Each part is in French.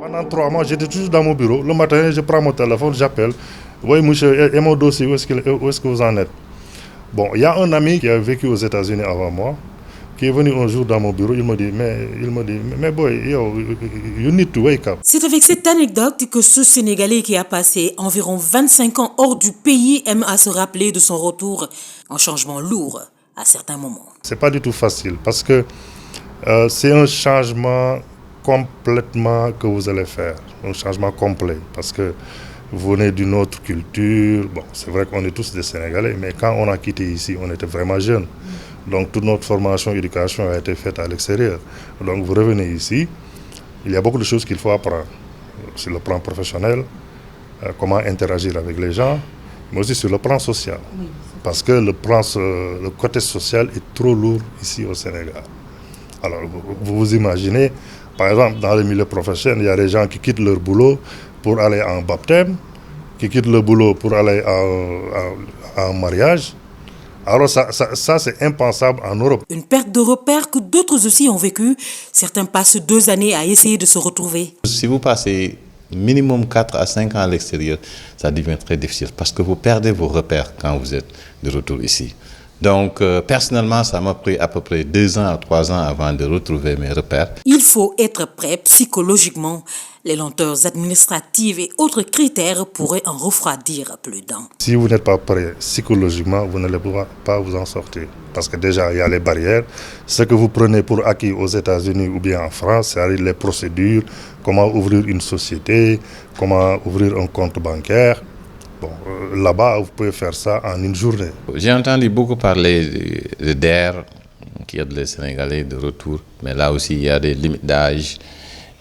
Pendant 3 mois, j'étais toujours dans mon bureau. Le matin, je prends mon téléphone, j'appelle. Oui, monsieur, et mon dossier, où est-ce que vous en êtes? Bon, il y a un ami qui a vécu aux États-Unis avant moi, qui est venu un jour dans mon bureau, il me dit, mais boy, yo, you need to wake up. C'est avec cette anecdote que ce Sénégalais qui a passé environ 25 ans hors du pays aime à se rappeler de son retour, un changement lourd à certains moments. C'est pas du tout facile parce que c'est un changement complètement que vous allez faire, un changement complet parce que vous venez d'une autre culture. Bon, c'est vrai qu'on est tous des Sénégalais, mais quand on a quitté ici, on était vraiment jeunes. Donc toute notre formation, éducation a été faite à l'extérieur. Donc vous revenez ici, il y a beaucoup de choses qu'il faut apprendre sur le plan professionnel, comment interagir avec les gens, mais aussi sur le plan social. Parce que le côté social est trop lourd ici au Sénégal. Alors vous vous imaginez, par exemple, dans le milieu professionnel, il y a des gens qui quittent leur boulot pour aller en baptême, qui quittent le boulot pour aller à un mariage. Alors ça c'est impensable en Europe. Une perte de repères que d'autres aussi ont vécu. Certains passent 2 années à essayer de se retrouver. Si vous passez minimum 4 à 5 ans à l'extérieur, ça devient très difficile parce que vous perdez vos repères quand vous êtes de retour ici. Donc, personnellement, ça m'a pris à peu près 2 ans à 3 ans avant de retrouver mes repères. Il faut être prêt psychologiquement. Les lenteurs administratives et autres critères pourraient en refroidir plus d'un. Si vous n'êtes pas prêt psychologiquement, vous n'allez pas vous en sortir. Parce que déjà, il y a les barrières. Ce que vous prenez pour acquis aux États-Unis ou bien en France, c'est-à-dire les procédures, comment ouvrir une société, comment ouvrir un compte bancaire. Bon, là-bas, vous pouvez faire ça en une journée. J'ai entendu beaucoup parler de DER, qui aide les Sénégalais de retour. Mais là aussi, il y a des limites d'âge.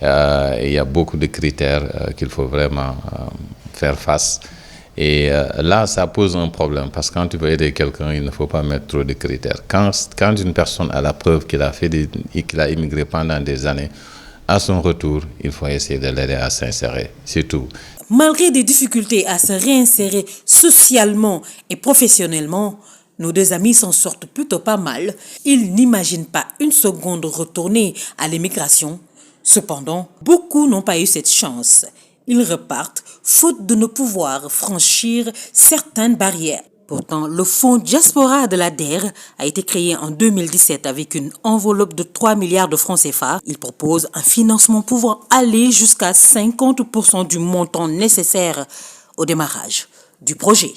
Il y a beaucoup de critères qu'il faut vraiment faire face. Et là, ça pose un problème parce que quand tu veux aider quelqu'un, il ne faut pas mettre trop de critères. Quand une personne a la preuve qu'il a immigré pendant des années, à son retour, il faut essayer de l'aider à s'insérer, c'est tout. Malgré des difficultés à se réinsérer socialement et professionnellement, nos 2 amis s'en sortent plutôt pas mal. Ils n'imaginent pas une seconde retourner à l'immigration. Cependant, beaucoup n'ont pas eu cette chance. Ils repartent faute de ne pouvoir franchir certaines barrières. Pourtant, le fonds Diaspora de la DER a été créé en 2017 avec une enveloppe de 3 milliards de francs CFA. Il propose un financement pouvant aller jusqu'à 50% du montant nécessaire au démarrage du projet.